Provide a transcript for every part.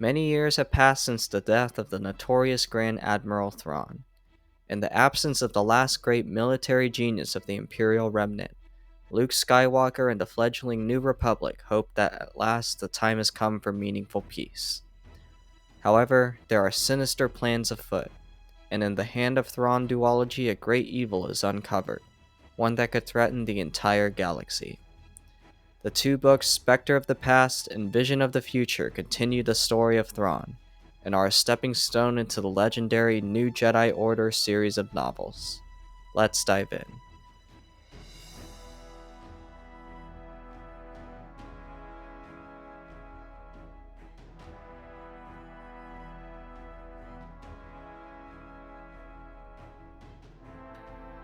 Many years have passed since the death of the notorious Grand Admiral Thrawn. In the absence of the last great military genius of the Imperial Remnant, Luke Skywalker and the fledgling New Republic hope that at last the time has come for meaningful peace. However, there are sinister plans afoot, and in the hand of Thrawn Duology a great evil is uncovered, one that could threaten the entire galaxy. The two books Specter of the Past and Vision of the Future continue the story of Thrawn, and are a stepping stone into the legendary New Jedi Order series of novels. Let's dive in.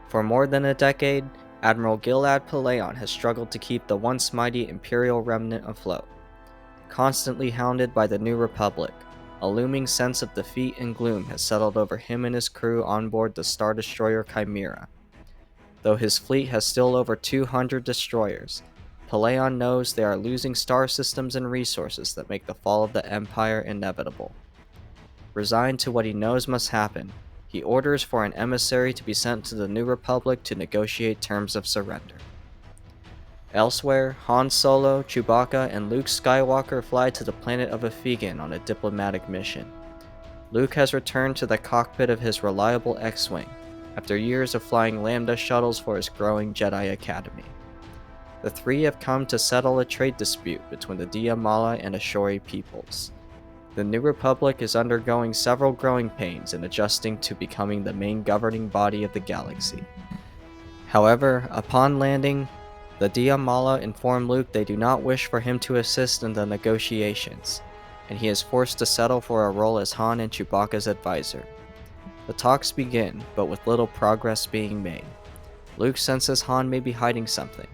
For more than a decade, Admiral Gilad Pellaeon has struggled to keep the once mighty Imperial Remnant afloat. Constantly hounded by the New Republic, a looming sense of defeat and gloom has settled over him and his crew on board the Star Destroyer Chimera. Though his fleet has still over 200 destroyers, Pellaeon knows they are losing star systems and resources that make the fall of the Empire inevitable. Resigned to what he knows must happen, he orders for an emissary to be sent to the New Republic to negotiate terms of surrender. Elsewhere, Han Solo, Chewbacca, and Luke Skywalker fly to the planet of Ephegan on a diplomatic mission. Luke has returned to the cockpit of his reliable X-Wing, after years of flying Lambda shuttles for his growing Jedi Academy. The three have come to settle a trade dispute between the Diamala and Ashori peoples. The New Republic is undergoing several growing pains in adjusting to becoming the main governing body of the galaxy. However, upon landing, the Diamala inform Luke they do not wish for him to assist in the negotiations, and he is forced to settle for a role as Han and Chewbacca's advisor. The talks begin, but with little progress being made. Luke senses Han may be hiding something,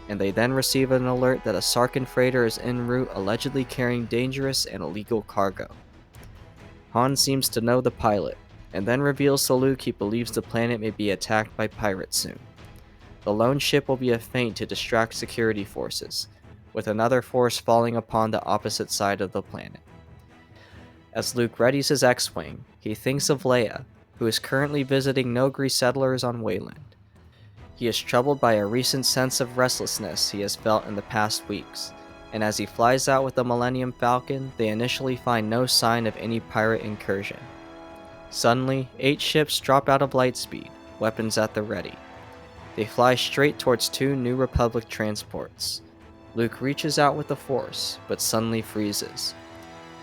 and they then receive an alert that a Sarkin freighter is en route allegedly carrying dangerous and illegal cargo. Han seems to know the pilot, and then reveals to Luke he believes the planet may be attacked by pirates soon. The lone ship will be a feint to distract security forces, with another force falling upon the opposite side of the planet. As Luke readies his X-Wing, he thinks of Leia, who is currently visiting Noghri settlers on Wayland. He is troubled by a recent sense of restlessness he has felt in the past weeks, and as he flies out with the Millennium Falcon, they initially find no sign of any pirate incursion. Suddenly, 8 ships drop out of lightspeed, weapons at the ready. They fly straight towards 2 New Republic transports. Luke reaches out with the Force, but suddenly freezes.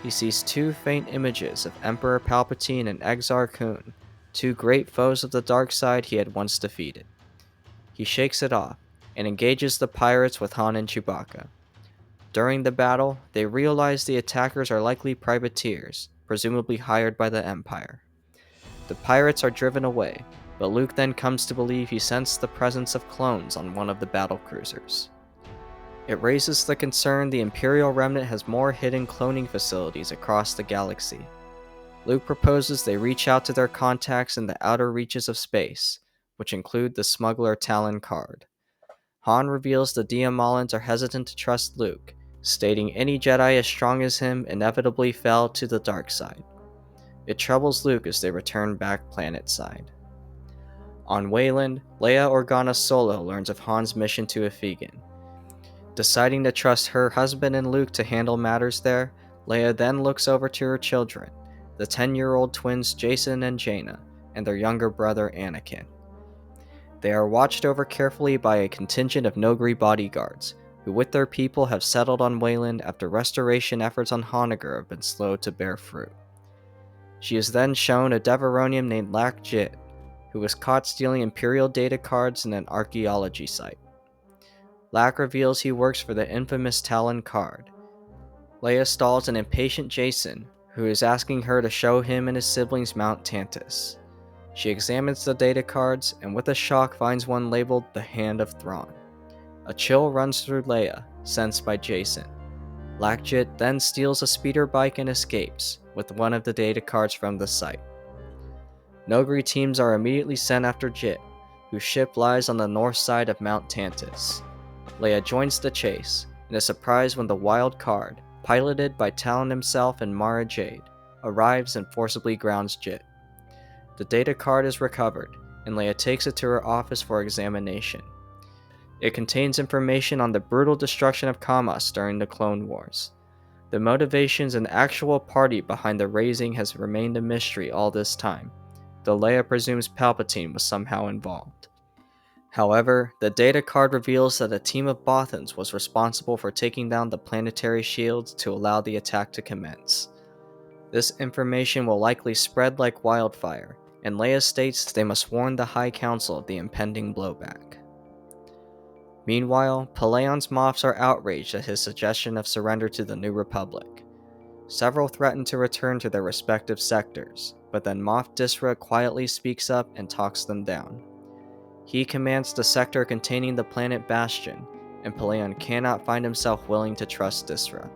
He sees 2 faint images of Emperor Palpatine and Exar Kun, 2 great foes of the dark side he had once defeated. He shakes it off, and engages the pirates with Han and Chewbacca. During the battle, they realize the attackers are likely privateers, presumably hired by the Empire. The pirates are driven away, but Luke then comes to believe he sensed the presence of clones on one of the battlecruisers. It raises the concern the Imperial Remnant has more hidden cloning facilities across the galaxy. Luke proposes they reach out to their contacts in the outer reaches of space, which include the smuggler Talon Card. Han reveals the Diamalans are hesitant to trust Luke, stating any Jedi as strong as him inevitably fell to the dark side. It troubles Luke as they return back planetside. On Wayland, Leia Organa Solo learns of Han's mission to Ephegan. Deciding to trust her husband and Luke to handle matters there, Leia then looks over to her children, the 10-year-old twins Jason and Jaina, and their younger brother Anakin. They are watched over carefully by a contingent of Noghri bodyguards, who with their people have settled on Wayland after restoration efforts on Honoghr have been slow to bear fruit. She is then shown a Devaronian named Lak Jit, who was caught stealing Imperial data cards in an archaeology site. Lak reveals he works for the infamous Talon Card. Leia stalls an impatient Jason, who is asking her to show him and his siblings Mount Tantus. She examines the data cards, and with a shock finds one labeled the Hand of Thrawn. A chill runs through Leia, sensed by Jason. Lakjit then steals a speeder bike and escapes, with one of the data cards from the site. Noghri teams are immediately sent after Jit, whose ship lies on the north side of Mount Tantus. Leia joins the chase, and is surprised when the wild card, piloted by Talon himself and Mara Jade, arrives and forcibly grounds Jit. The data card is recovered, and Leia takes it to her office for examination. It contains information on the brutal destruction of Kamas during the Clone Wars. The motivations and actual party behind the raising has remained a mystery all this time, though Leia presumes Palpatine was somehow involved. However, the data card reveals that a team of Bothans was responsible for taking down the planetary shields to allow the attack to commence. This information will likely spread like wildfire, and Leia states they must warn the High Council of the impending blowback. Meanwhile, Pellaeon's Moffs are outraged at his suggestion of surrender to the New Republic. Several threaten to return to their respective sectors, but then Moff Disra quietly speaks up and talks them down. He commands the sector containing the planet Bastion, and Pellaeon cannot find himself willing to trust Disra.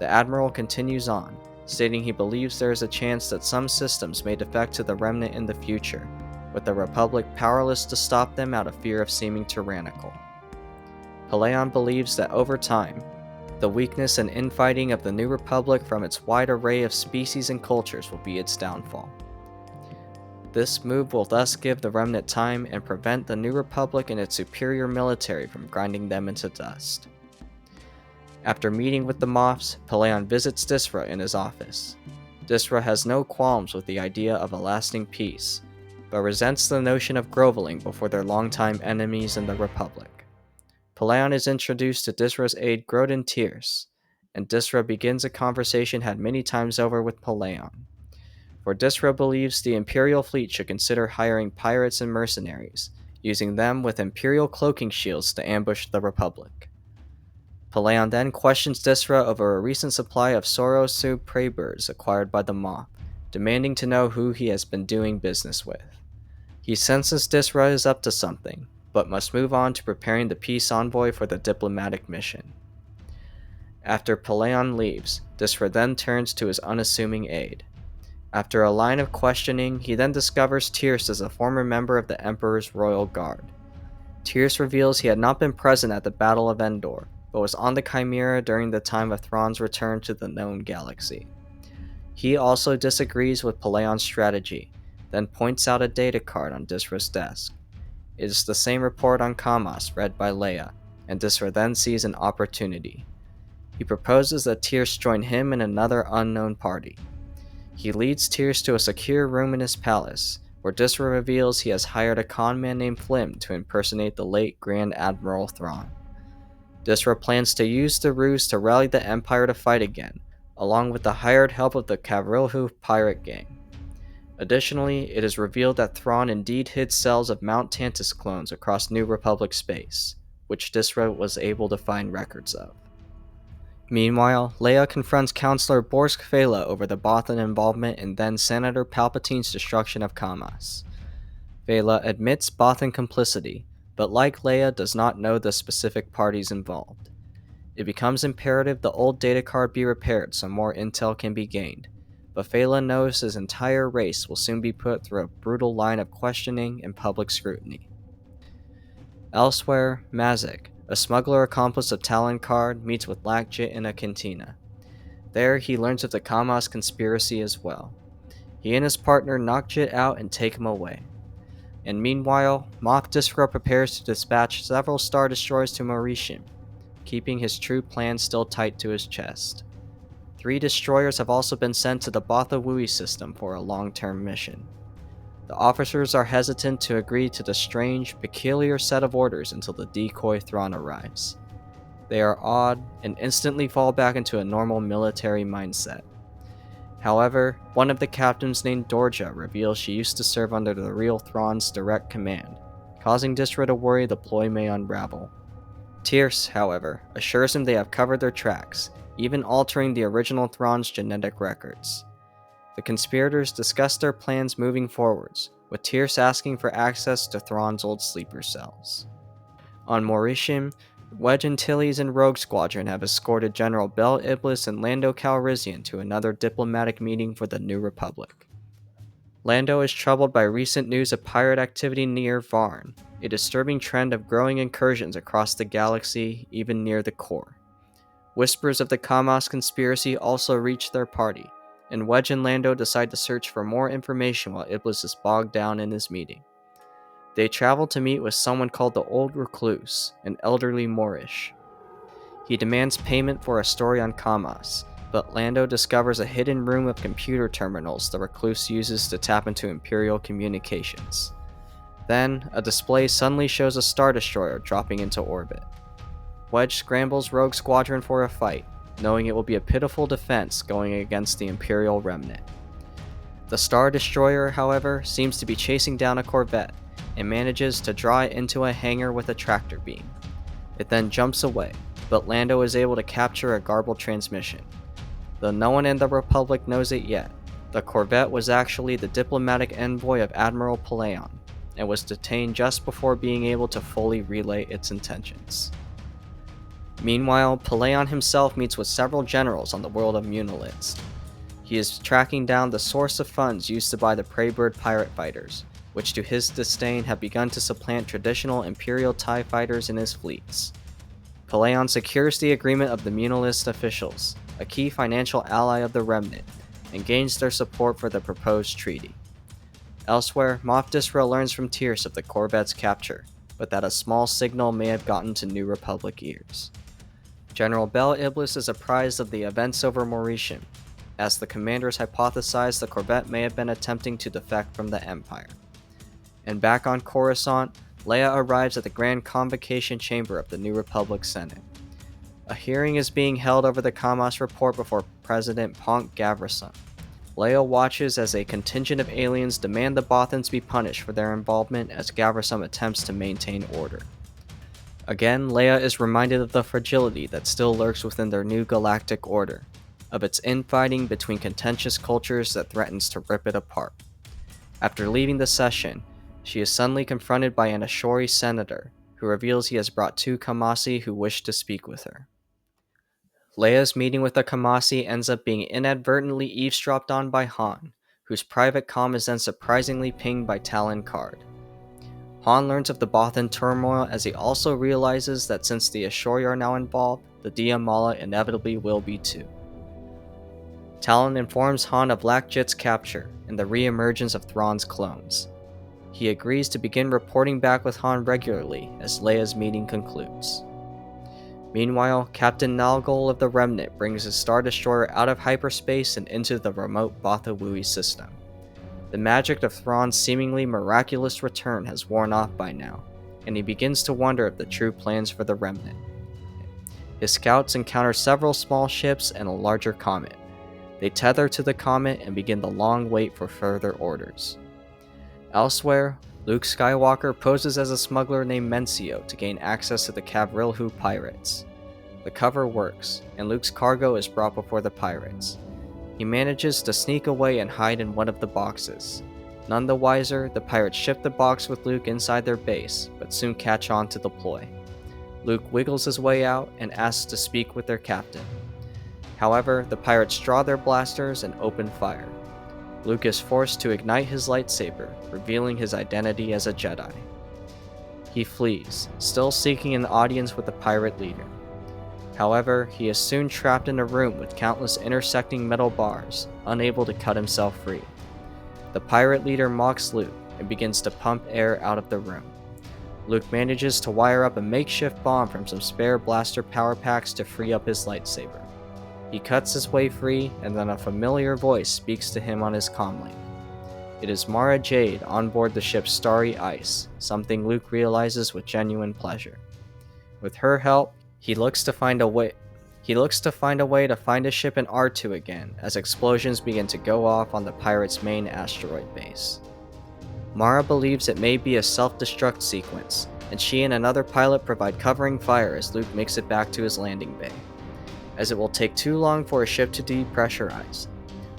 The Admiral continues on, stating he believes there is a chance that some systems may defect to the Remnant in the future, with the Republic powerless to stop them out of fear of seeming tyrannical. Pellaeon believes that over time, the weakness and infighting of the New Republic from its wide array of species and cultures will be its downfall. This move will thus give the Remnant time and prevent the New Republic and its superior military from grinding them into dust. After meeting with the Moffs, Pellaeon visits Disra in his office. Disra has no qualms with the idea of a lasting peace, but resents the notion of groveling before their longtime enemies in the Republic. Pellaeon is introduced to Disra's aide Grodin Tierce, and Disra begins a conversation had many times over with Pellaeon. For Disra believes the Imperial fleet should consider hiring pirates and mercenaries, using them with Imperial cloaking shields to ambush the Republic. Pellaeon then questions Disra over a recent supply of Sorosu prey birds acquired by the Moff, demanding to know who he has been doing business with. He senses Disra is up to something, but must move on to preparing the peace envoy for the diplomatic mission. After Pellaeon leaves, Disra then turns to his unassuming aide. After a line of questioning, he then discovers Tierce is a former member of the Emperor's Royal Guard. Tierce reveals he had not been present at the Battle of Endor, but was on the Chimera during the time of Thrawn's return to the known galaxy. He also disagrees with Pellaeon's strategy, then points out a data card on Disra's desk. It is the same report on Kamas read by Leia, and Disra then sees an opportunity. He proposes that Tierce join him and another unknown party. He leads Tierce to a secure room in his palace, where Disra reveals he has hired a conman named Flim to impersonate the late Grand Admiral Thrawn. Disra plans to use the ruse to rally the Empire to fight again, along with the hired help of the Kavrilhu pirate gang. Additionally, it is revealed that Thrawn indeed hid cells of Mount Tantus clones across New Republic space, which Disra was able to find records of. Meanwhile, Leia confronts Counselor Borsk Fela over the Bothan involvement in then Senator Palpatine's destruction of Kamas. Fela admits Bothan complicity, but like Leia does not know the specific parties involved. It becomes imperative the old data card be repaired so more intel can be gained, but Fela knows his entire race will soon be put through a brutal line of questioning and public scrutiny. Elsewhere, Mazik, a smuggler accomplice of Talon Card, meets with Lakjit in a cantina. There, he learns of the Kamas conspiracy as well. He and his partner knock Jit out and take him away. And meanwhile, Moff Disra prepares to dispatch several Star Destroyers to Mauritius, keeping his true plan still tight to his chest. 3 destroyers have also been sent to the Botha Wui system for a long-term mission. The officers are hesitant to agree to the strange, peculiar set of orders until the decoy Thrawn arrives. They are awed and instantly fall back into a normal military mindset. However, one of the captains named Dorja reveals she used to serve under the real Thrawn's direct command, causing Disra to worry the ploy may unravel. Tierce, however, assures him they have covered their tracks, even altering the original Thrawn's genetic records. The conspirators discuss their plans moving forwards, with Tierce asking for access to Thrawn's old sleeper cells. On Mauritius, Wedge Antilles and Rogue Squadron have escorted General Bel Iblis and Lando Calrissian to another diplomatic meeting for the New Republic. Lando is troubled by recent news of pirate activity near Varn, a disturbing trend of growing incursions across the galaxy, even near the core. Whispers of the Kamos conspiracy also reach their party, and Wedge and Lando decide to search for more information while Iblis is bogged down in his meeting. They travel to meet with someone called the Old Recluse, an elderly Moorish. He demands payment for a story on Kamos, but Lando discovers a hidden room of computer terminals the Recluse uses to tap into Imperial communications. Then, a display suddenly shows a Star Destroyer dropping into orbit. Wedge scrambles Rogue Squadron for a fight, knowing it will be a pitiful defense going against the Imperial Remnant. The Star Destroyer, however, seems to be chasing down a Corvette, and manages to draw it into a hangar with a tractor beam. It then jumps away, but Lando is able to capture a garbled transmission. Though no one in the Republic knows it yet, the Corvette was actually the diplomatic envoy of Admiral Pellaeon, and was detained just before being able to fully relay its intentions. Meanwhile, Pellaeon himself meets with several generals on the world of Munilist. He is tracking down the source of funds used to buy the Preybird pirate fighters, which to his disdain have begun to supplant traditional Imperial TIE fighters in his fleets. Pellaeon secures the agreement of the Munilist officials, a key financial ally of the Remnant, and gains their support for the proposed treaty. Elsewhere, Moff Disra learns from Tierce of the Corvette's capture, but that a small signal may have gotten to New Republic ears. General Bel Iblis is apprised of the events over Mauritian, as the commanders hypothesize the Corvette may have been attempting to defect from the Empire. And back on Coruscant, Leia arrives at the Grand Convocation Chamber of the New Republic Senate. A hearing is being held over the Kamos report before President Ponk Gavrason. Leia watches as a contingent of aliens demand the Bothans be punished for their involvement as Gavrason attempts to maintain order. Again, Leia is reminded of the fragility that still lurks within their new galactic order, of its infighting between contentious cultures that threatens to rip it apart. After leaving the session, she is suddenly confronted by an Ashori senator, who reveals he has brought two Kamasi who wish to speak with her. Leia's meeting with the Kamasi ends up being inadvertently eavesdropped on by Han, whose private comm is then surprisingly pinged by Talon Card. Han learns of the Bothan turmoil as he also realizes that since the Ashori are now involved, the Diamala inevitably will be too. Talon informs Han of Lac Jit's capture and the re-emergence of Thrawn's clones. He agrees to begin reporting back with Han regularly as Leia's meeting concludes. Meanwhile, Captain Nalgol of the Remnant brings his Star Destroyer out of hyperspace and into the remote Botha-Wui system. The magic of Thrawn's seemingly miraculous return has worn off by now, and he begins to wonder of the true plans for the Remnant. His scouts encounter several small ships and a larger comet. They tether to the comet and begin the long wait for further orders. Elsewhere, Luke Skywalker poses as a smuggler named Mencio to gain access to the Cavrilhu pirates. The cover works, and Luke's cargo is brought before the pirates. He manages to sneak away and hide in one of the boxes. None the wiser, the pirates ship the box with Luke inside their base, but soon catch on to the ploy. Luke wiggles his way out and asks to speak with their captain. However, the pirates draw their blasters and open fire. Luke is forced to ignite his lightsaber, revealing his identity as a Jedi. He flees, still seeking an audience with the pirate leader. However, he is soon trapped in a room with countless intersecting metal bars, unable to cut himself free. The pirate leader mocks Luke and begins to pump air out of the room. Luke manages to wire up a makeshift bomb from some spare blaster power packs to free up his lightsaber. He cuts his way free, and then a familiar voice speaks to him on his comlink. It is Mara Jade on board the ship Starry Ice, something Luke realizes with genuine pleasure. With her help, he looks to find a way to find a ship in R2 again, as explosions begin to go off on the pirates' main asteroid base. Mara believes it may be a self-destruct sequence, and she and another pilot provide covering fire as Luke makes it back to his landing bay. As it will take too long for a ship to depressurize,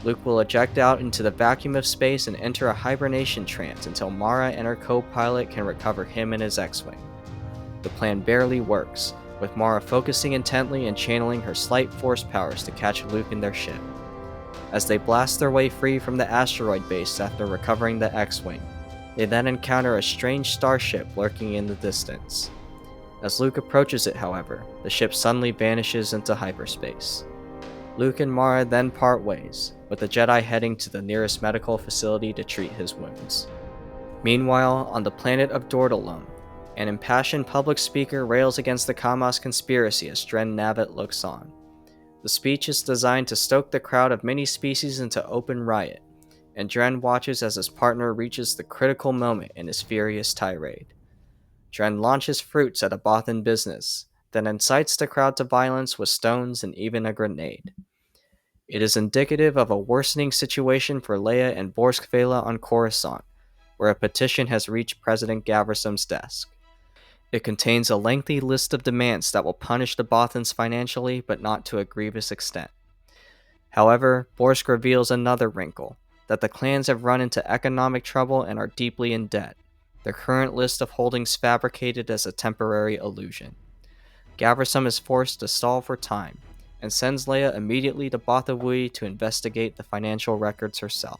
Luke will eject out into the vacuum of space and enter a hibernation trance until Mara and her co-pilot can recover him and his X-Wing. The plan barely works, with Mara focusing intently and channeling her slight force powers to catch Luke in their ship. As they blast their way free from the asteroid base after recovering the X-Wing, they then encounter a strange starship lurking in the distance. As Luke approaches it, however, the ship suddenly vanishes into hyperspace. Luke and Mara then part ways, with the Jedi heading to the nearest medical facility to treat his wounds. Meanwhile, on the planet of Duology, an impassioned public speaker rails against the Kamos conspiracy as Dren Navit looks on. The speech is designed to stoke the crowd of many species into open riot, and Dren watches as his partner reaches the critical moment in his furious tirade. Dren launches fruits at a Bothan business, then incites the crowd to violence with stones and even a grenade. It is indicative of a worsening situation for Leia and Borsk Vela on Coruscant, where a petition has reached President Gaversum's desk. It contains a lengthy list of demands that will punish the Bothans financially, but not to a grievous extent. However, Borsk reveals another wrinkle, that the clans have run into economic trouble and are deeply in debt, their current list of holdings fabricated as a temporary illusion. Gaversum is forced to stall for time, and sends Leia immediately to Bothawui to investigate the financial records herself.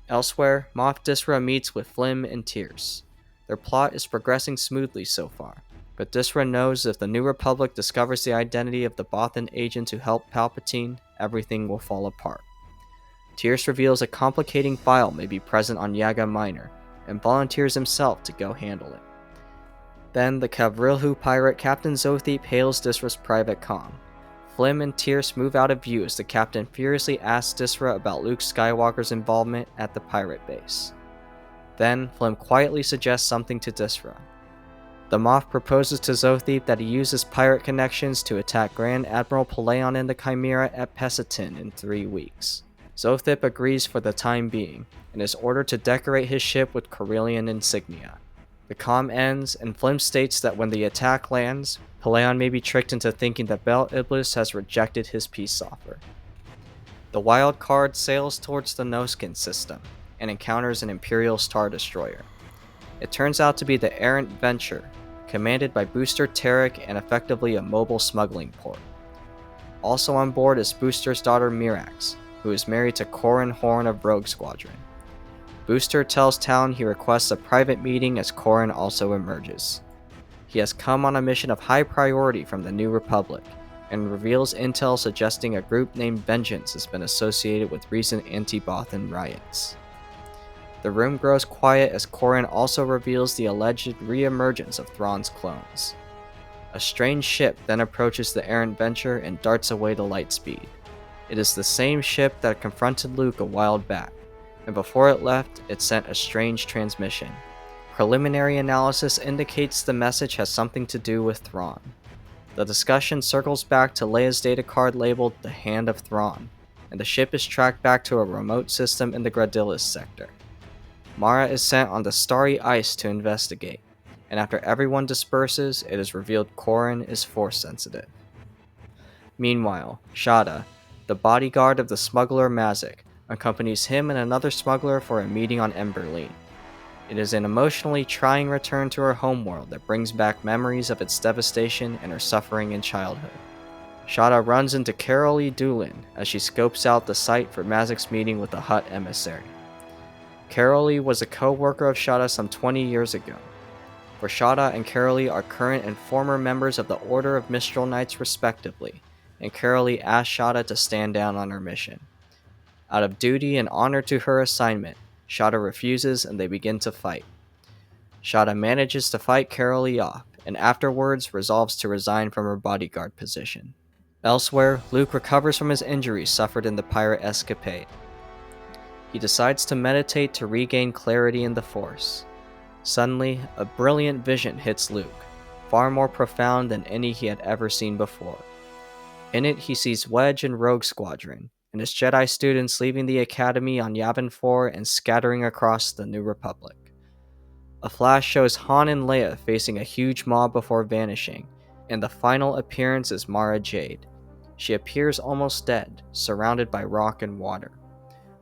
Elsewhere, Moff Disra meets with Flim and Tierce. Their plot is progressing smoothly so far, but Disra knows if the New Republic discovers the identity of the Bothan agent who helped Palpatine, everything will fall apart. Tierce reveals a complicating file may be present on Yaga Minor, and volunteers himself to go handle it. Then, the Kavrilhu pirate Captain Zotheep hails Disra's private comm. Flim and Tierce move out of view as the captain furiously asks Disra about Luke Skywalker's involvement at the pirate base. Then, Flim quietly suggests something to Disra. The Moff proposes to Zotheep that he uses pirate connections to attack Grand Admiral Pellaeon and the Chimera at Pessatin in 3 weeks. Zotheep agrees for the time being, and is ordered to decorate his ship with Corellian insignia. The comm ends, and Flim states that when the attack lands, Pellaeon may be tricked into thinking that Bel Iblis has rejected his peace offer. The wild card sails towards the Noskin system, and encounters an Imperial Star Destroyer. It turns out to be the Errant Venture, commanded by Booster Tarek and effectively a mobile smuggling port. Also on board is Booster's daughter Mirax, who is married to Corran Horn of Rogue Squadron. Booster tells Talon he requests a private meeting as Corran also emerges. He has come on a mission of high priority from the New Republic, and reveals intel suggesting a group named Vengeance has been associated with recent anti-Bothan riots. The room grows quiet as Corran also reveals the alleged re-emergence of Thrawn's clones. A strange ship then approaches the Errant Venture and darts away to light speed. It is the same ship that confronted Luke a while back, and before it left, it sent a strange transmission. Preliminary analysis indicates the message has something to do with Thrawn. The discussion circles back to Leia's data card labeled the Hand of Thrawn, and the ship is tracked back to a remote system in the Gradilis sector. Mara is sent on the starry ice to investigate, and after everyone disperses, it is revealed Corran is force sensitive. Meanwhile, Shada, the bodyguard of the smuggler Mazik, accompanies him and another smuggler for a meeting on Emberline. It is an emotionally trying return to her homeworld that brings back memories of its devastation and her suffering in childhood. Shada runs into Carolee Doolin as she scopes out the site for Mazik's meeting with the Hutt emissary. Carolee was a co-worker of Shada some 20 years ago. For Shada and Carolee are current and former members of the Order of Mistral Knights respectively, and Carolee asks Shada to stand down on her mission. Out of duty and honor to her assignment, Shada refuses and they begin to fight. Shada manages to fight Carolee off, and afterwards resolves to resign from her bodyguard position. Elsewhere, Luke recovers from his injuries suffered in the pirate escapade. He decides to meditate to regain clarity in the Force. Suddenly, a brilliant vision hits Luke, far more profound than any he had ever seen before. In it, he sees Wedge and Rogue Squadron, and his Jedi students leaving the Academy on Yavin 4 and scattering across the New Republic. A flash shows Han and Leia facing a huge mob before vanishing, and the final appearance is Mara Jade. She appears almost dead, surrounded by rock and water.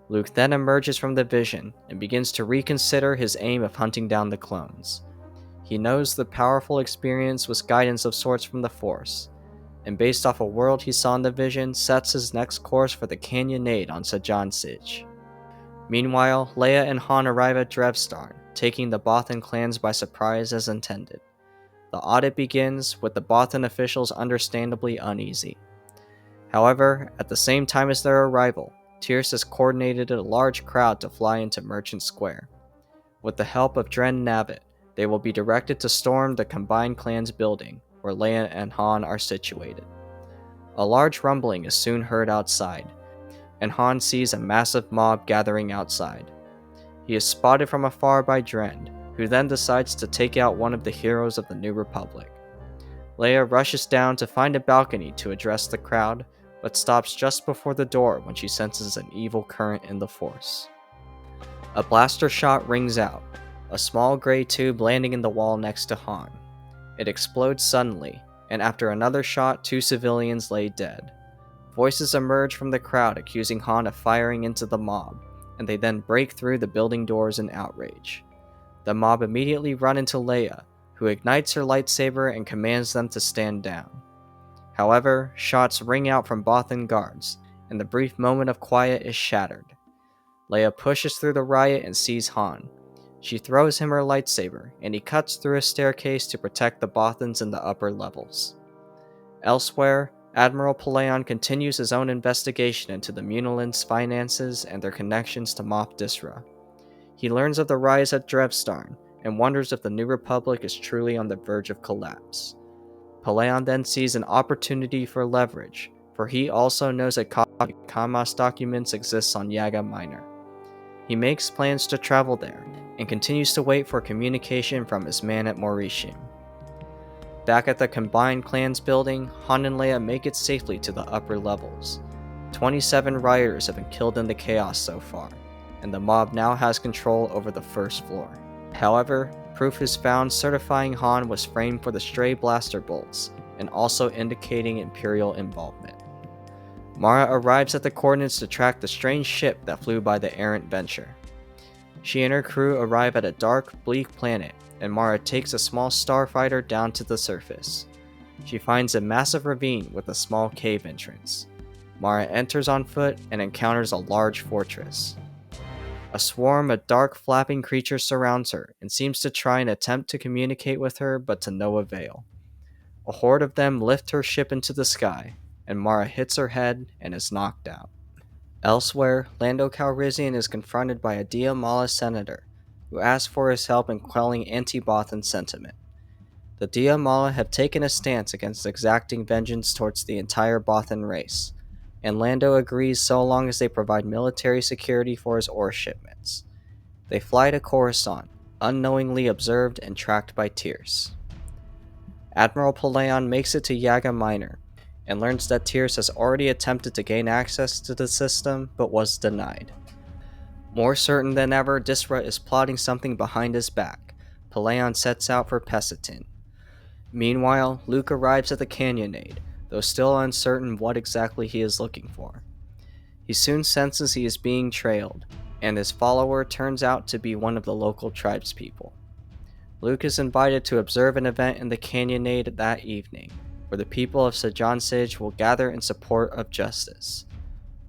Luke then emerges from the vision and begins to reconsider his aim of hunting down the clones. He knows the powerful experience was guidance of sorts from the Force, and based off a world he saw in the vision, sets his next course for the Canyonade on Sajan Sij. Meanwhile, Leia and Han arrive at Drevstarn, taking the Bothan clans by surprise as intended. The audit begins, with the Bothan officials understandably uneasy. However, at the same time as their arrival, Tyrus has coordinated a large crowd to fly into Merchant Square. With the help of Dren Nabbit, they will be directed to storm the Combined Clans building, where Leia and Han are situated. A large rumbling is soon heard outside, and Han sees a massive mob gathering outside. He is spotted from afar by Dren, who then decides to take out one of the heroes of the New Republic. Leia rushes down to find a balcony to address the crowd, but stops just before the door when she senses an evil current in the Force. A blaster shot rings out, a small gray tube landing in the wall next to Han. It explodes suddenly, and after another shot, 2 civilians lay dead. Voices emerge from the crowd accusing Han of firing into the mob, and they then break through the building doors in outrage. The mob immediately run into Leia, who ignites her lightsaber and commands them to stand down. However, shots ring out from Bothan guards, and the brief moment of quiet is shattered. Leia pushes through the riot and sees Han. She throws him her lightsaber, and he cuts through a staircase to protect the Bothans in the upper levels. Elsewhere, Admiral Pellaeon continues his own investigation into the Munilins' finances and their connections to Moff Disra. He learns of the rise at Drevstarn, and wonders if the New Republic is truly on the verge of collapse. Pellaeon then sees an opportunity for leverage, for he also knows a copy of Kamas documents exists on Yaga Minor. He makes plans to travel there, and continues to wait for communication from his man at Mauritium. Back at the Combined Clans building, Han and Leia make it safely to the upper levels. 27 rioters have been killed in the chaos so far, and the mob now has control over the first floor. However, proof is found certifying Han was framed for the stray blaster bolts, and also indicating Imperial involvement. Mara arrives at the coordinates to track the strange ship that flew by the errant Venture. She and her crew arrive at a dark, bleak planet, and Mara takes a small starfighter down to the surface. She finds a massive ravine with a small cave entrance. Mara enters on foot and encounters a large fortress. A swarm of dark, flapping creatures surrounds her and seems to try and attempt to communicate with her, but to no avail. A horde of them lift her ship into the sky, and Mara hits her head and is knocked out. Elsewhere, Lando Calrissian is confronted by a Dia Mala senator, who asks for his help in quelling anti-Bothan sentiment. The Dia Mala have taken a stance against exacting vengeance towards the entire Bothan race, and Lando agrees so long as they provide military security for his ore shipments. They fly to Coruscant, unknowingly observed and tracked by Tyrus. Admiral Pellaeon makes it to Yaga Minor, and learns that Tyrus has already attempted to gain access to the system, but was denied. More certain than ever, Disra is plotting something behind his back. Pellaeon sets out for Pesitin. Meanwhile, Luke arrives at the Canyonade, though still uncertain what exactly he is looking for. He soon senses he is being trailed, and his follower turns out to be one of the local tribespeople. Luke is invited to observe an event in the Canyonade that evening, where the people of Sajan Sage will gather in support of justice.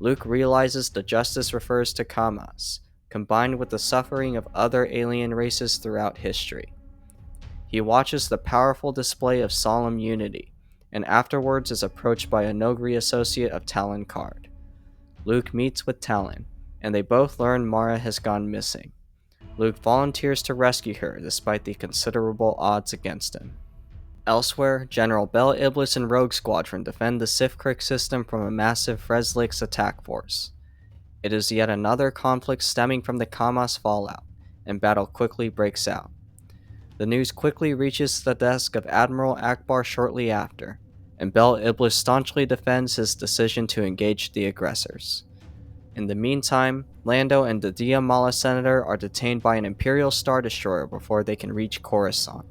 Luke realizes the justice refers to Kamas, combined with the suffering of other alien races throughout history. He watches the powerful display of solemn unity, and afterwards is approached by a Nogri associate of Talon Card. Luke meets with Talon, and they both learn Mara has gone missing. Luke volunteers to rescue her despite the considerable odds against him. Elsewhere, General Bel Iblis and Rogue Squadron defend the Sifkrik system from a massive Freslix attack force. It is yet another conflict stemming from the Kamas fallout, and battle quickly breaks out. The news quickly reaches the desk of Admiral Akbar shortly after, and Bel Iblis staunchly defends his decision to engage the aggressors. In the meantime, Lando and the Dia Mala senator are detained by an Imperial Star Destroyer before they can reach Coruscant.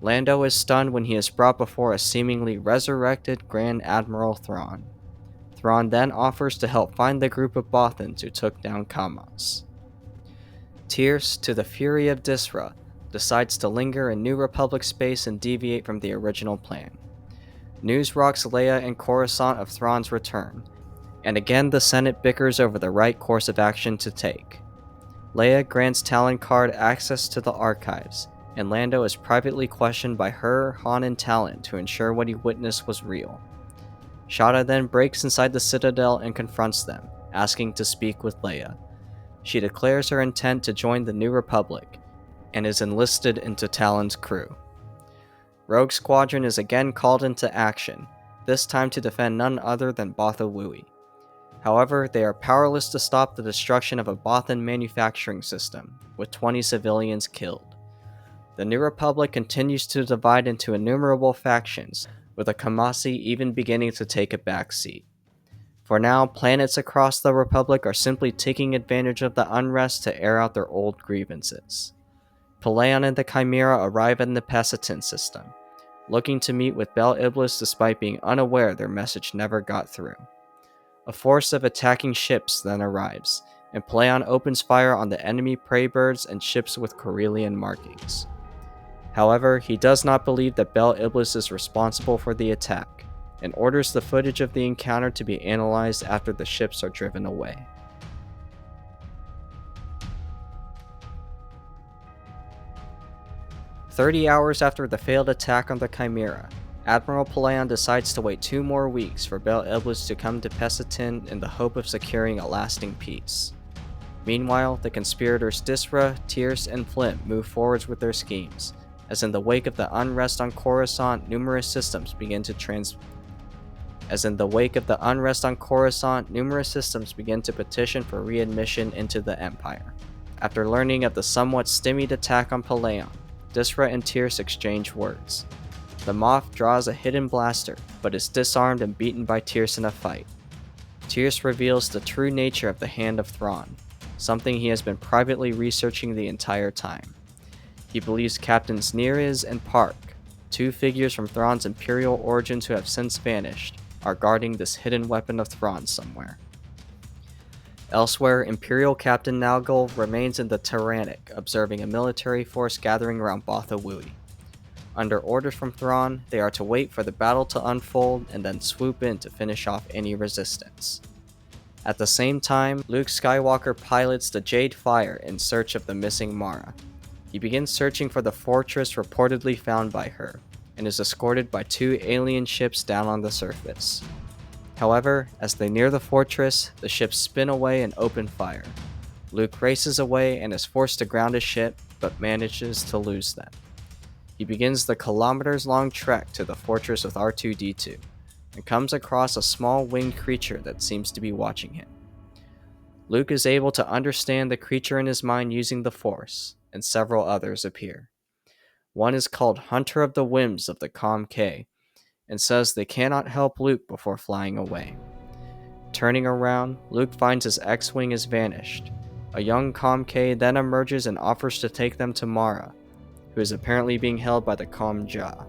Lando is stunned when he is brought before a seemingly resurrected Grand Admiral Thrawn. Thrawn then offers to help find the group of Bothans who took down Kamas. Tyrus, to the fury of Disra, decides to linger in New Republic space and deviate from the original plan. News rocks Leia and Coruscant of Thrawn's return, and again the Senate bickers over the right course of action to take. Leia grants Talon Card access to the archives, and Lando is privately questioned by her, Han, and Talon to ensure what he witnessed was real. Shada then breaks inside the Citadel and confronts them, asking to speak with Leia. She declares her intent to join the New Republic, and is enlisted into Talon's crew. Rogue Squadron is again called into action, this time to defend none other than Botha Wui. However, they are powerless to stop the destruction of a Bothan manufacturing system, with 20 civilians killed. The New Republic continues to divide into innumerable factions, with the Kamasi even beginning to take a backseat. For now, planets across the Republic are simply taking advantage of the unrest to air out their old grievances. Pellaeon and the Chimera arrive in the Pesitin system, looking to meet with Bel Iblis despite being unaware their message never got through. A force of attacking ships then arrives, and Pellaeon opens fire on the enemy prey birds and ships with Corellian markings. However, he does not believe that Bel Iblis is responsible for the attack, and orders the footage of the encounter to be analyzed after the ships are driven away. "30 hours after the failed attack on the Chimera, Admiral Pellaeon decides to wait 2 more weeks for Bel Iblis to come to Pesitin in the hope of securing a lasting peace. Meanwhile, the conspirators Disra, Tierce, and Flint move forwards with their schemes, as in the wake of the unrest on Coruscant, numerous systems begin to petition for readmission into the Empire. After learning of the somewhat stymied attack on Pellaeon, Disra and Tierce exchange words. The Moff draws a hidden blaster, but is disarmed and beaten by Tierce in a fight. Tierce reveals the true nature of the Hand of Thrawn, something he has been privately researching the entire time. He believes Captains Neariz and Park, 2 figures from Thrawn's Imperial origins who have since vanished, are guarding this hidden weapon of Thrawn somewhere. Elsewhere, Imperial Captain Nalgul remains in the Tyrannic, observing a military force gathering around Botha Wui. Under orders from Thrawn, they are to wait for the battle to unfold and then swoop in to finish off any resistance. At the same time, Luke Skywalker pilots the Jade Fire in search of the missing Mara. He begins searching for the fortress reportedly found by her, and is escorted by 2 alien ships down on the surface. However, as they near the fortress, the ships spin away and open fire. Luke races away and is forced to ground his ship, but manages to lose them. He begins the kilometers-long trek to the fortress with R2-D2, and comes across a small winged creature that seems to be watching him. Luke is able to understand the creature in his mind using the Force, and several others appear. One is called Hunter of the Whims of the Com K, and says they cannot help Luke before flying away. Turning around, Luke finds his X-Wing has vanished. A young Com K then emerges and offers to take them to Mara, who is apparently being held by the Com Ja.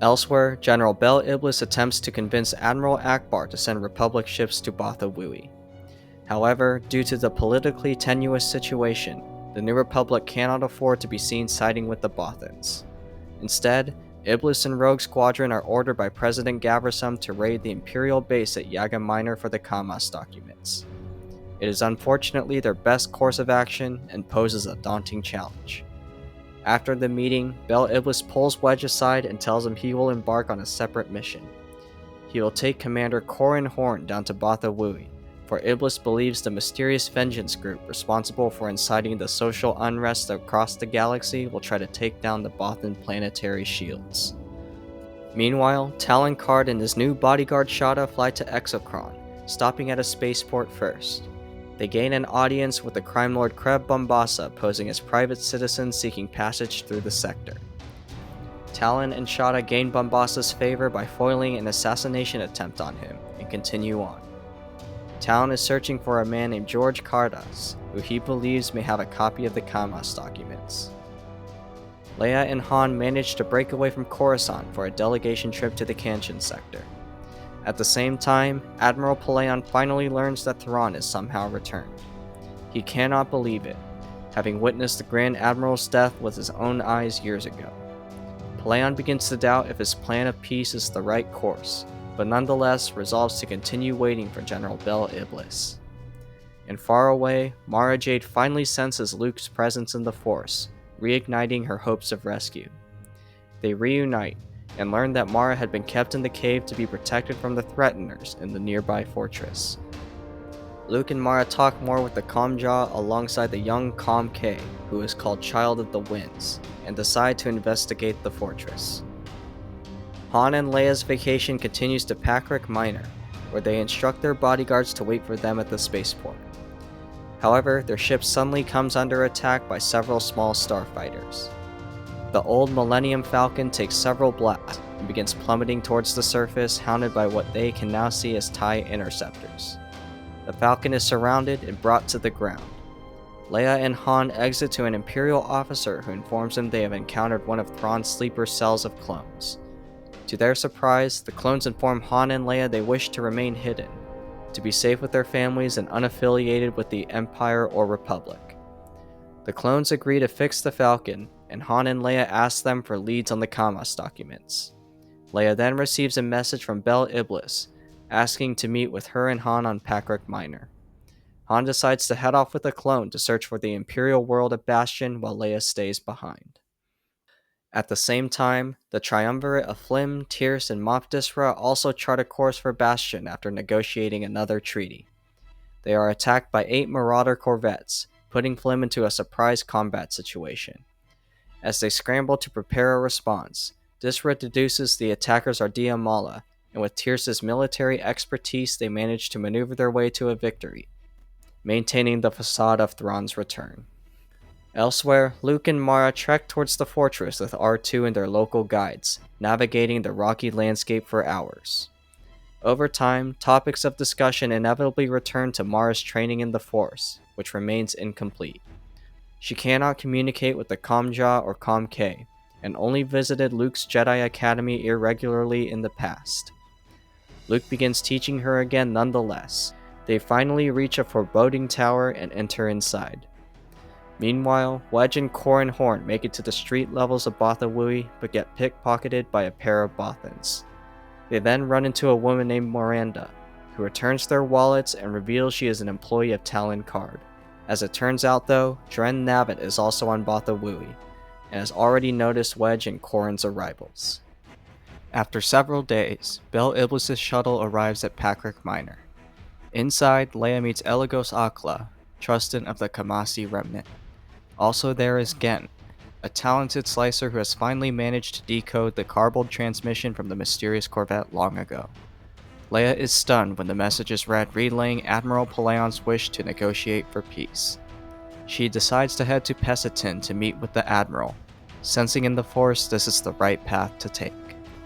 Elsewhere, General Bel Iblis attempts to convince Admiral Akbar to send Republic ships to Botha Wui. However, due to the politically tenuous situation, the New Republic cannot afford to be seen siding with the Bothans. Instead, Iblis and Rogue Squadron are ordered by President Gavrisum to raid the Imperial base at Yaga Minor for the Kamas documents. It is unfortunately their best course of action and poses a daunting challenge. After the meeting, Bel Iblis pulls Wedge aside and tells him he will embark on a separate mission. He will take Commander Corran Horn down to Botha Wui, for Iblis believes the mysterious vengeance group responsible for inciting the social unrest across the galaxy will try to take down the Bothan planetary shields. Meanwhile, Talon Karrde and his new bodyguard Shada fly to Exokron, stopping at a spaceport first. They gain an audience with the crime lord Kreb Bombassa posing as private citizens seeking passage through the sector. Talon and Shada gain Bombassa's favor by foiling an assassination attempt on him, and continue on. Talon is searching for a man named George Kardas, who he believes may have a copy of the Kamas documents. Leia and Han manage to break away from Coruscant for a delegation trip to the Kanshin sector. At the same time, Admiral Pellaeon finally learns that Thrawn is somehow returned. He cannot believe it, having witnessed the Grand Admiral's death with his own eyes years ago. Pellaeon begins to doubt if his plan of peace is the right course, but nonetheless resolves to continue waiting for General Bel Iblis. And far away, Mara Jade finally senses Luke's presence in the Force, reigniting her hopes of rescue. They reunite and learn that Mara had been kept in the cave to be protected from the threateners in the nearby fortress. Luke and Mara talk more with the Comjaw alongside the young Com K, who is called Child of the Winds, and decide to investigate the fortress. Han and Leia's vacation continues to Pacrick Minor, where they instruct their bodyguards to wait for them at the spaceport. However, their ship suddenly comes under attack by several small starfighters. The old Millennium Falcon takes several blasts and begins plummeting towards the surface, hounded by what they can now see as TIE interceptors. The Falcon is surrounded and brought to the ground. Leia and Han exit to an Imperial officer who informs them they have encountered one of Thrawn's sleeper cells of clones. To their surprise, the clones inform Han and Leia they wish to remain hidden, to be safe with their families and unaffiliated with the Empire or Republic. The clones agree to fix the Falcon, and Han and Leia ask them for leads on the Kamas documents. Leia then receives a message from Bel Iblis, asking to meet with her and Han on Pacrick Minor. Han decides to head off with a clone to search for the Imperial world of Bastion while Leia stays behind. At the same time, the triumvirate of Flim, Tierce, and Mop Disra also chart a course for Bastion after negotiating another treaty. They are attacked by 8 Marauder corvettes, putting Flim into a surprise combat situation. As they scramble to prepare a response, Disra deduces the attackers are Diamala, and with Tierce's military expertise they manage to maneuver their way to a victory, maintaining the facade of Thrawn's return. Elsewhere, Luke and Mara trek towards the fortress with R2 and their local guides, navigating the rocky landscape for hours. Over time, topics of discussion inevitably return to Mara's training in the Force, which remains incomplete. She cannot communicate with the Comjaw or Com-K, and only visited Luke's Jedi Academy irregularly in the past. Luke begins teaching her again nonetheless. They finally reach a foreboding tower and enter inside. Meanwhile, Wedge and Corran Horn make it to the street levels of Bothawui, but get pickpocketed by a pair of Bothans. They then run into a woman named Miranda, who returns their wallets and reveals she is an employee of Talon Card. As it turns out though, Dren Navit is also on Bothawui, and has already noticed Wedge and Corran's arrivals. After several days, Bel Iblis' shuttle arrives at Pacrick Minor. Inside, Leia meets Eligos Akla, Trustin of the Kamasi Remnant. Also there is Gen, a talented slicer who has finally managed to decode the garbled transmission from the mysterious corvette long ago. Leia is stunned when the message is read relaying Admiral Pellaeon's wish to negotiate for peace. She decides to head to Pessatin to meet with the Admiral, sensing in the Force this is the right path to take.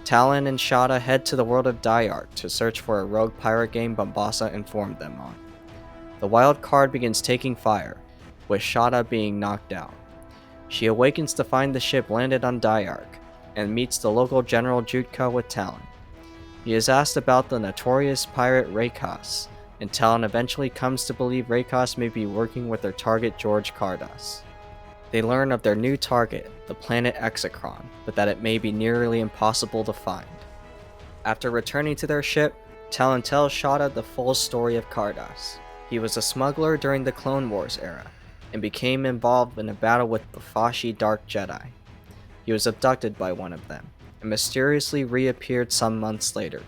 Talon and Shada head to the world of Dyark to search for a rogue pirate game Bombasa informed them on. The wild card begins taking fire, with Shada being knocked out. She awakens to find the ship landed on Dyark, and meets the local General Jutka with Talon. He is asked about the notorious pirate Raycos, and Talon eventually comes to believe Raycos may be working with their target George Cardas. They learn of their new target, the planet Exocron, but that it may be nearly impossible to find. After returning to their ship, Talon tells Shada the full story of Cardas. He was a smuggler during the Clone Wars era, and became involved in a battle with the Fashi Dark Jedi. He was abducted by one of them, and mysteriously reappeared some months later.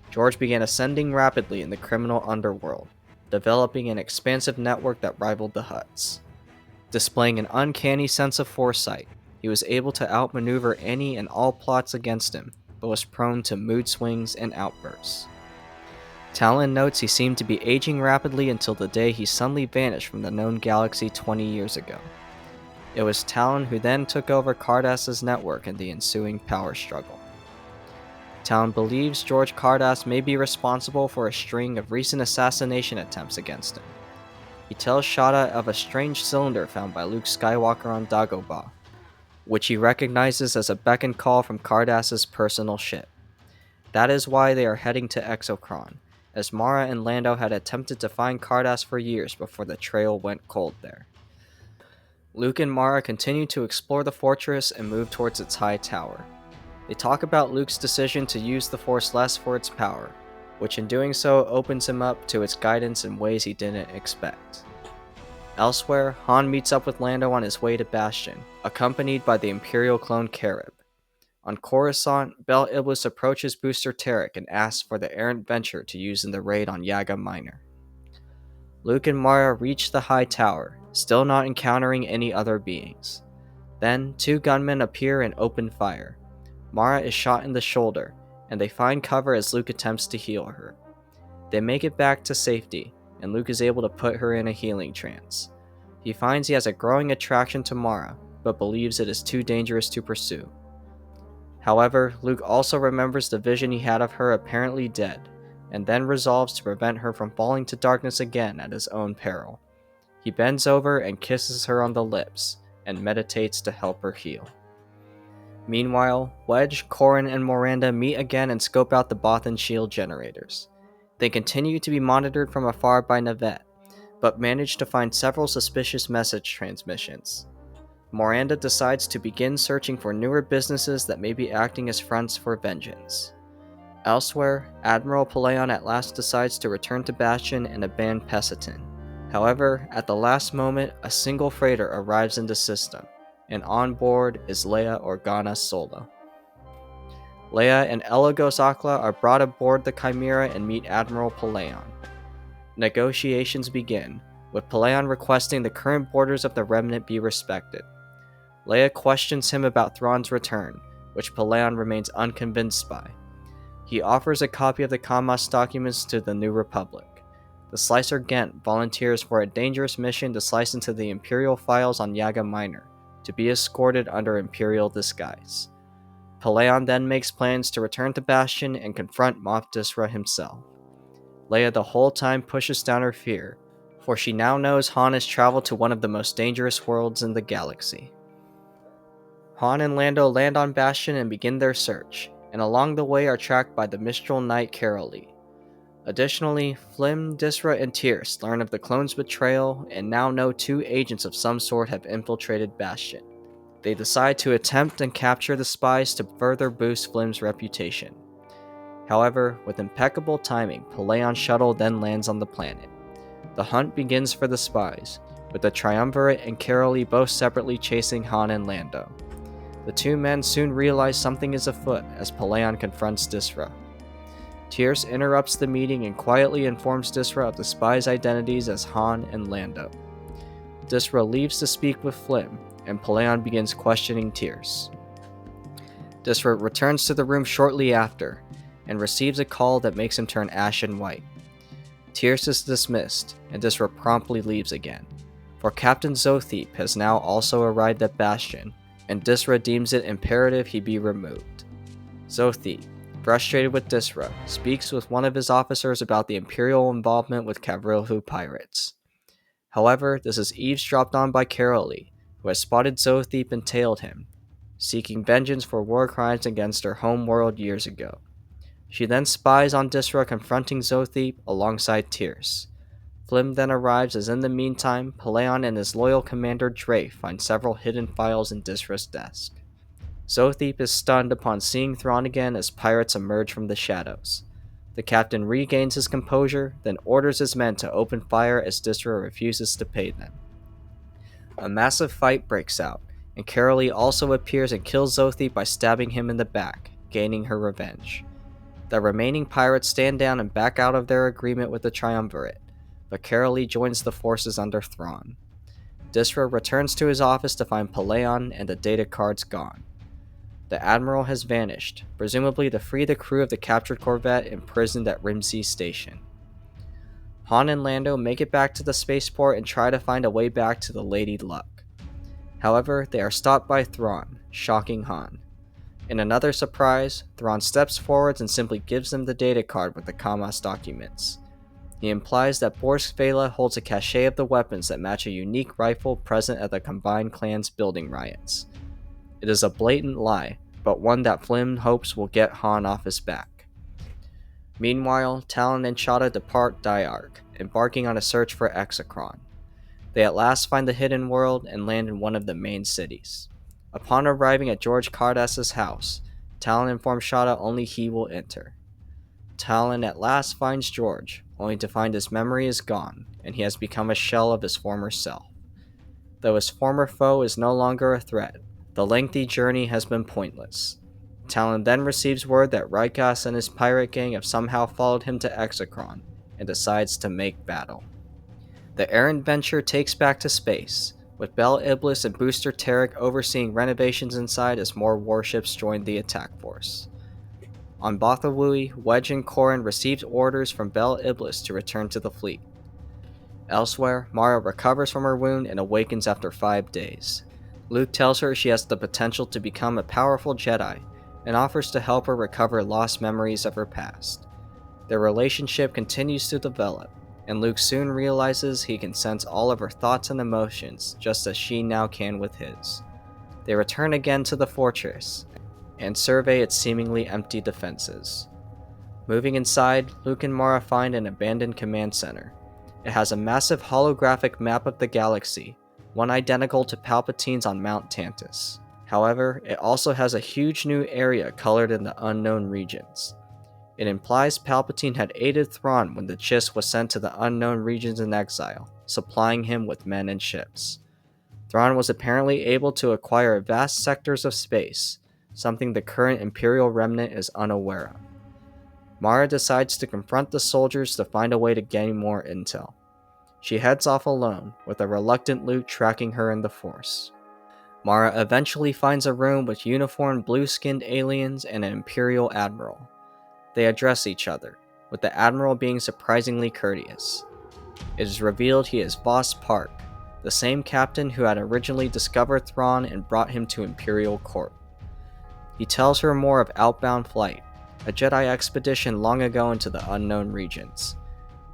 George began ascending rapidly in the criminal underworld, developing an expansive network that rivaled the Hutts. Displaying an uncanny sense of foresight, he was able to outmaneuver any and all plots against him, but was prone to mood swings and outbursts. Talon notes he seemed to be aging rapidly until the day he suddenly vanished from the known galaxy 20 years ago. It was Talon who then took over Cardass' network in the ensuing power struggle. Talon believes George Cardass may be responsible for a string of recent assassination attempts against him. He tells Shada of a strange cylinder found by Luke Skywalker on Dagobah, which he recognizes as a beckon call from Cardass' personal ship. That is why they are heading to Exocron, as Mara and Lando had attempted to find Cardass for years before the trail went cold there. Luke and Mara continue to explore the fortress and move towards its high tower. They talk about Luke's decision to use the Force less for its power, which in doing so opens him up to its guidance in ways he didn't expect. Elsewhere, Han meets up with Lando on his way to Bastion, accompanied by the Imperial clone Carib. On Coruscant, Bel Iblis approaches Booster Tarek and asks for the errant venture to use in the raid on Yaga Minor. Luke and Mara reach the high tower, still not encountering any other beings. Then, two gunmen appear and open fire. Mara is shot in the shoulder, and they find cover as Luke attempts to heal her. They make it back to safety, and Luke is able to put her in a healing trance. He finds he has a growing attraction to Mara, but believes it is too dangerous to pursue. However, Luke also remembers the vision he had of her apparently dead, and then resolves to prevent her from falling to darkness again at his own peril. He bends over and kisses her on the lips, and meditates to help her heal. Meanwhile, Wedge, Corrin, and Miranda meet again and scope out the Bothan shield generators. They continue to be monitored from afar by Navette, but manage to find several suspicious message transmissions. Miranda decides to begin searching for newer businesses that may be acting as fronts for vengeance. Elsewhere, Admiral Pellaeon at last decides to return to Bastion and abandon Pesitin. However, at the last moment, a single freighter arrives in the system, and on board is Leia Organa Solo. Leia and Elagos Akla are brought aboard the Chimera and meet Admiral Pellaeon. Negotiations begin, with Pellaeon requesting the current borders of the Remnant be respected. Leia questions him about Thrawn's return, which Pellaeon remains unconvinced by. He offers a copy of the Kamas documents to the New Republic. The Slicer Ghent volunteers for a dangerous mission to slice into the Imperial files on Yaga Minor, to be escorted under Imperial disguise. Pellaeon then makes plans to return to Bastion and confront Moff Disra himself. Leia the whole time pushes down her fear, for she now knows Han has traveled to one of the most dangerous worlds in the galaxy. Han and Lando land on Bastion and begin their search, and along the way are tracked by the Mistral Knight Carolee. Additionally, Flim, Disra, and Tierce learn of the clone's betrayal and now know two agents of some sort have infiltrated Bastion. They decide to attempt and capture the spies to further boost Flim's reputation. However, with impeccable timing, Pellaeon's shuttle then lands on the planet. The hunt begins for the spies, with the Triumvirate and Carolee both separately chasing Han and Lando. The two men soon realize something is afoot as Pellaeon confronts Disra. Tierce interrupts the meeting and quietly informs Disra of the spies' identities as Han and Lando. Disra leaves to speak with Flim, and Pellaeon begins questioning Tierce. Disra returns to the room shortly after, and receives a call that makes him turn ashen white. Tierce is dismissed, and Disra promptly leaves again, for Captain Zotheep has now also arrived at Bastion, and Disra deems it imperative he be removed. Zotheep, frustrated with Disra, speaks with one of his officers about the Imperial involvement with Kavrilhu pirates. However, this is eavesdropped on by Carolee, who has spotted Zotheep and tailed him, seeking vengeance for war crimes against her home world years ago. She then spies on Disra confronting Zotheep alongside Tierce. Flim then arrives as in the meantime, Pellaeon and his loyal commander Drafe find several hidden files in Disra's desk. Zotheep is stunned upon seeing Thrawn again as pirates emerge from the shadows. The captain regains his composure, then orders his men to open fire as Disra refuses to pay them. A massive fight breaks out, and Carolee also appears and kills Zotheep by stabbing him in the back, gaining her revenge. The remaining pirates stand down and back out of their agreement with the Triumvirate, but Carolee joins the forces under Thrawn. Disra returns to his office to find Pellaeon and the data cards gone. The Admiral has vanished, presumably to free the crew of the captured corvette imprisoned at Rimsey Station. Han and Lando make it back to the spaceport and try to find a way back to the Lady Luck. However, they are stopped by Thrawn, shocking Han. In another surprise, Thrawn steps forwards and simply gives them the data card with the Kamas documents. He implies that Borsk Vela holds a cache of the weapons that match a unique rifle present at the combined clan's building riots. It is a blatant lie, but one that Flim hopes will get Han off his back. Meanwhile, Talon and Chada depart Diarc, embarking on a search for Exocron. They at last find the hidden world and land in one of the main cities. Upon arriving at George Cardas's house, Talon informs Chada only he will enter. Talon at last finds George, only to find his memory is gone, and he has become a shell of his former self. Though his former foe is no longer a threat, the lengthy journey has been pointless. Talon then receives word that Rikas and his pirate gang have somehow followed him to Exocron, and decides to make battle. The errant venture takes back to space, with Bel Iblis and Booster Tarek overseeing renovations inside as more warships join the attack force. On Bothawui, Wedge and Corrin received orders from Bel Iblis to return to the fleet. Elsewhere, Mara recovers from her wound and awakens after 5 days. Luke tells her she has the potential to become a powerful Jedi, and offers to help her recover lost memories of her past. Their relationship continues to develop, and Luke soon realizes he can sense all of her thoughts and emotions just as she now can with his. They return again to the fortress, and survey its seemingly empty defenses. Moving inside, Luke and Mara find an abandoned command center. It has a massive holographic map of the galaxy, one identical to Palpatine's on Mount Tantus. However, it also has a huge new area colored in the unknown regions. It implies Palpatine had aided Thrawn when the Chiss was sent to the unknown regions in exile, supplying him with men and ships. Thrawn was apparently able to acquire vast sectors of space, something the current Imperial Remnant is unaware of. Mara decides to confront the soldiers to find a way to gain more intel. She heads off alone, with a reluctant Luke tracking her in the Force. Mara eventually finds a room with uniformed blue-skinned aliens and an Imperial Admiral. They address each other, with the Admiral being surprisingly courteous. It is revealed he is Voss Park, the same captain who had originally discovered Thrawn and brought him to Imperial Court. He tells her more of Outbound Flight, a Jedi expedition long ago into the unknown regions.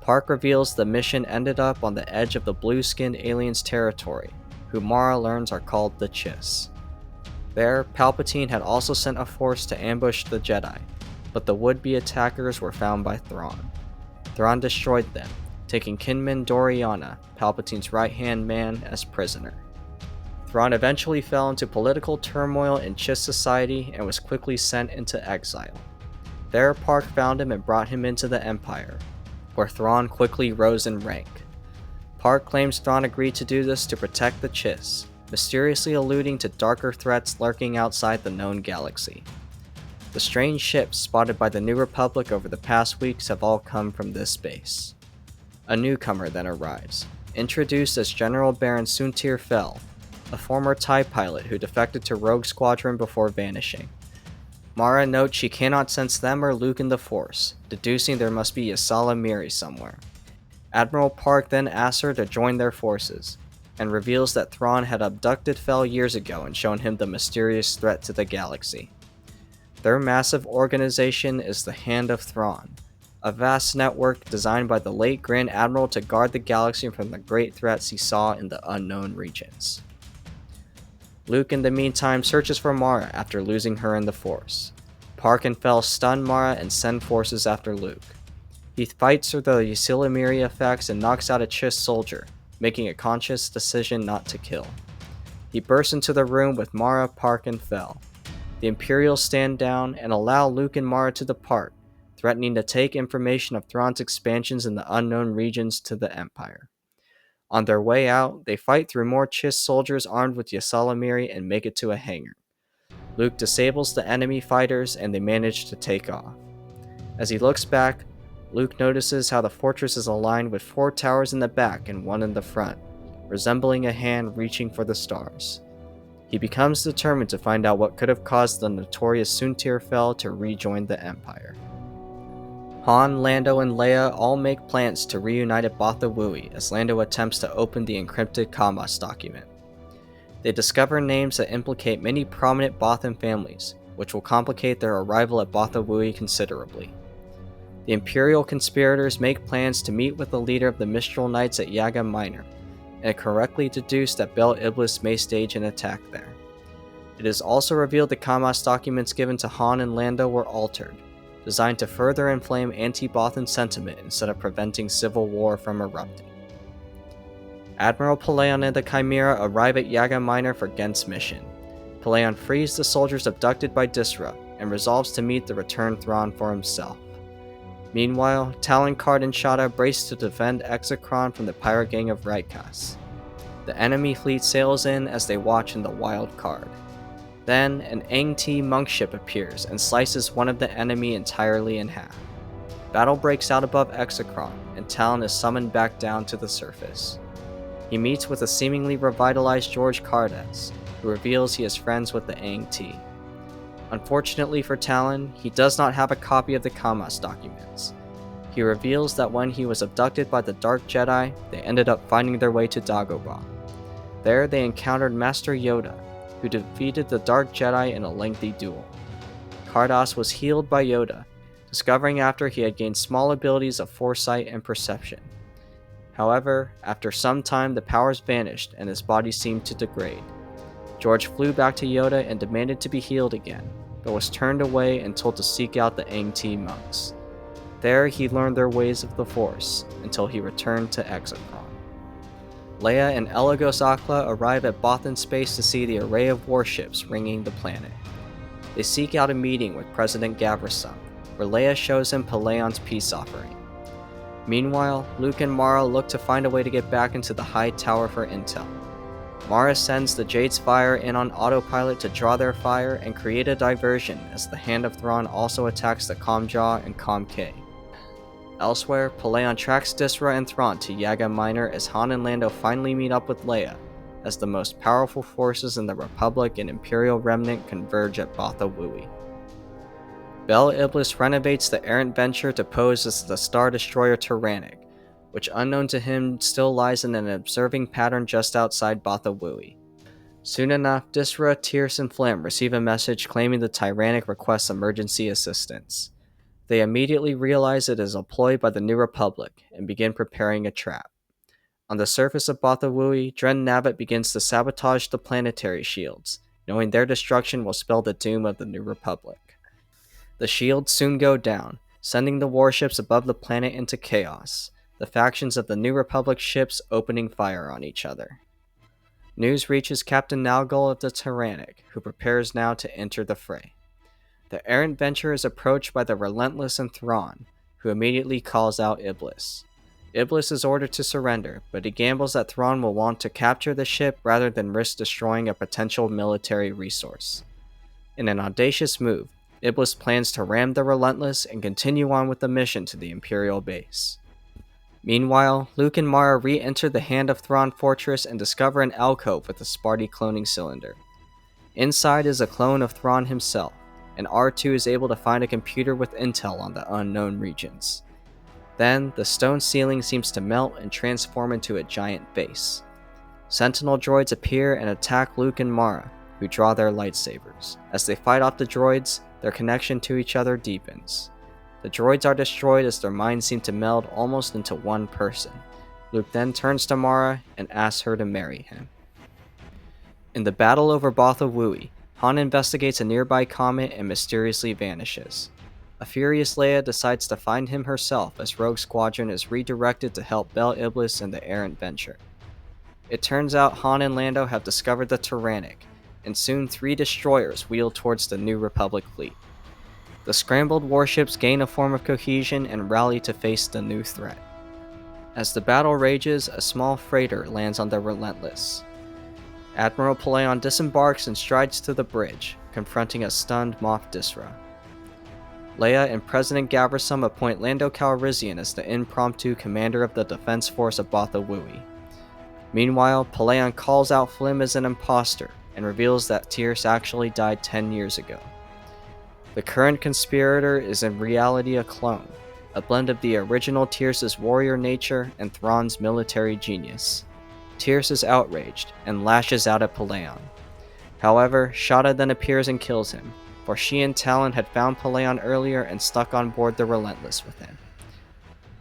Park reveals the mission ended up on the edge of the blue-skinned aliens' territory, who Mara learns are called the Chiss. There, Palpatine had also sent a force to ambush the Jedi, but the would-be attackers were found by Thrawn. Thrawn destroyed them, taking Kinman Doriana, Palpatine's right-hand man, as prisoner. Thrawn eventually fell into political turmoil in Chiss society and was quickly sent into exile. There, Park found him and brought him into the Empire, where Thrawn quickly rose in rank. Park claims Thrawn agreed to do this to protect the Chiss, mysteriously alluding to darker threats lurking outside the known galaxy. The strange ships spotted by the New Republic over the past weeks have all come from this base. A newcomer then arrives, introduced as General Baron Suntir Fel, a former TIE pilot who defected to Rogue Squadron before vanishing. Mara notes she cannot sense them or Luke in the Force, deducing there must be Yasala Miri somewhere. Admiral Park then asks her to join their forces, and reveals that Thrawn had abducted Fel years ago and shown him the mysterious threat to the galaxy. Their massive organization is the Hand of Thrawn, a vast network designed by the late Grand Admiral to guard the galaxy from the great threats he saw in the unknown regions. Luke in the meantime searches for Mara after losing her in the Force. Park and Fel stun Mara and send forces after Luke. He fights through the Ysilamiri effects and knocks out a Chiss soldier, making a conscious decision not to kill. He bursts into the room with Mara, Park, and Fel. The Imperials stand down and allow Luke and Mara to depart, threatening to take information of Thrawn's expansions in the unknown regions to the Empire. On their way out, they fight through more Chiss soldiers armed with Yasala Miri and make it to a hangar. Luke disables the enemy fighters and they manage to take off. As he looks back, Luke notices how the fortress is aligned with 4 towers in the back and 1 in the front, resembling a hand reaching for the stars. He becomes determined to find out what could have caused the notorious Suntir Fel to rejoin the Empire. Han, Lando, and Leia all make plans to reunite at Bothawui as Lando attempts to open the encrypted Kamos document. They discover names that implicate many prominent Bothan families, which will complicate their arrival at Bothawui considerably. The Imperial conspirators make plans to meet with the leader of the Mistral Knights at Yaga Minor, and correctly deduce that Bel Iblis may stage an attack there. It is also revealed the Kamos documents given to Han and Lando were altered, designed to further inflame anti-Bothan sentiment instead of preventing civil war from erupting. Admiral Pellaeon and the Chimera arrive at Yaga Minor for Gent's mission. Pellaeon frees the soldiers abducted by Disra, and resolves to meet the returned Thrawn for himself. Meanwhile, Talon, Card, and Shada brace to defend Exocron from the pirate gang of Rikas. The enemy fleet sails in as they watch in the wild card. Then, an Ang-T monk ship appears and slices one of the enemy entirely in half. Battle breaks out above Exocron, and Talon is summoned back down to the surface. He meets with a seemingly revitalized George Cardass, who reveals he is friends with the Ang-T. Unfortunately for Talon, he does not have a copy of the Kamas documents. He reveals that when he was abducted by the Dark Jedi, they ended up finding their way to Dagobah. There they encountered Master Yoda, who defeated the Dark Jedi in a lengthy duel. Cardass was healed by Yoda, discovering after he had gained small abilities of foresight and perception. However, after some time the powers vanished and his body seemed to degrade. George flew back to Yoda and demanded to be healed again, but was turned away and told to seek out the Ang-T monks. There he learned their ways of the Force, until he returned to Exocron. Leia and Elagos Akla arrive at Bothan space to see the array of warships ringing the planet. They seek out a meeting with President Gavrisum, where Leia shows him Pellaeon's peace offering. Meanwhile, Luke and Mara look to find a way to get back into the High Tower for intel. Mara sends the Jade's Fire in on autopilot to draw their fire and create a diversion as the Hand of Thrawn also attacks the Comjaw and Com-K. Elsewhere, Pellaeon tracks Disra and Thrawn to Yaga Minor as Han and Lando finally meet up with Leia, as the most powerful forces in the Republic and Imperial Remnant converge at Botha Wooey. Bel Iblis renovates the errant venture to pose as the Star Destroyer Tyrannic, which unknown to him still lies in an observing pattern just outside Botha Wooey. Soon enough, Disra, Tierce, and Flim receive a message claiming the Tyrannic requests emergency assistance. They immediately realize it is a ploy by the New Republic and begin preparing a trap. On the surface of Botha Wooey, Dren Navat begins to sabotage the planetary shields, knowing their destruction will spell the doom of the New Republic. The shields soon go down, sending the warships above the planet into chaos, the factions of the New Republic ships opening fire on each other. News reaches Captain Nalgol of the Tyrannic, who prepares now to enter the fray. The errant venture is approached by the relentless and Thrawn, who immediately calls out Iblis. Iblis is ordered to surrender, but he gambles that Thrawn will want to capture the ship rather than risk destroying a potential military resource. In an audacious move, Iblis plans to ram the Relentless and continue on with the mission to the Imperial base. Meanwhile, Luke and Mara re-enter the Hand of Thrawn fortress and discover an alcove with a Sparty cloning cylinder. Inside is a clone of Thrawn himself, and R2 is able to find a computer with intel on the unknown regions. Then, the stone ceiling seems to melt and transform into a giant base. Sentinel droids appear and attack Luke and Mara, who draw their lightsabers. As they fight off the droids, their connection to each other deepens. The droids are destroyed as their minds seem to meld almost into one person. Luke then turns to Mara and asks her to marry him. In the battle over Botha Wooey, Han investigates a nearby comet and mysteriously vanishes. A furious Leia decides to find him herself as Rogue Squadron is redirected to help Bel Iblis and the errant venture. It turns out Han and Lando have discovered the Tyrannic, and soon 3 destroyers wheel towards the New Republic fleet. The scrambled warships gain a form of cohesion and rally to face the new threat. As the battle rages, a small freighter lands on the Relentless. Admiral Pellaeon disembarks and strides to the bridge, confronting a stunned Moff Disra. Leia and President Gavrisum appoint Lando Calrissian as the impromptu commander of the defense force of Botha Wooey. Meanwhile, Pellaeon calls out Flim as an imposter and reveals that Tierce actually died 10 years ago. The current conspirator is in reality a clone, a blend of the original Tierce's warrior nature and Thrawn's military genius. Tierce is outraged and lashes out at Pellaeon. However, Shada then appears and kills him, for she and Talon had found Pellaeon earlier and stuck on board the Relentless with him.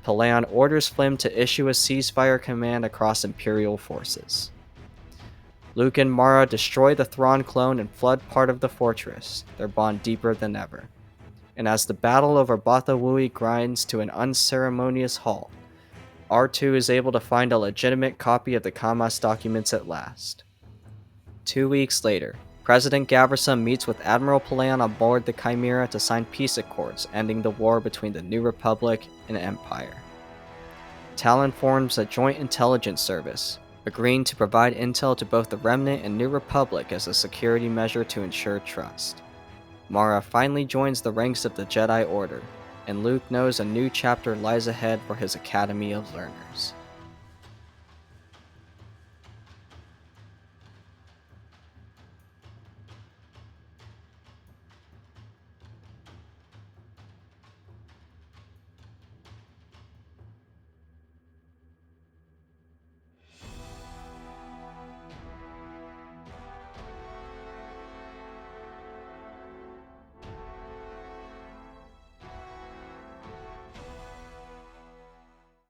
Pellaeon orders Flim to issue a ceasefire command across Imperial forces. Luke and Mara destroy the Thrawn clone and flood part of the fortress, their bond deeper than ever. And as the battle over Botha Wooey grinds to an unceremonious halt, R2 is able to find a legitimate copy of the Kamas documents at last. 2 weeks later, President Gavrisum meets with Admiral Pellaeon on board the Chimera to sign peace accords ending the war between the New Republic and Empire. Talon forms a joint intelligence service, agreeing to provide intel to both the Remnant and New Republic as a security measure to ensure trust. Mara finally joins the ranks of the Jedi Order, and Luke knows a new chapter lies ahead for his Academy of Learners.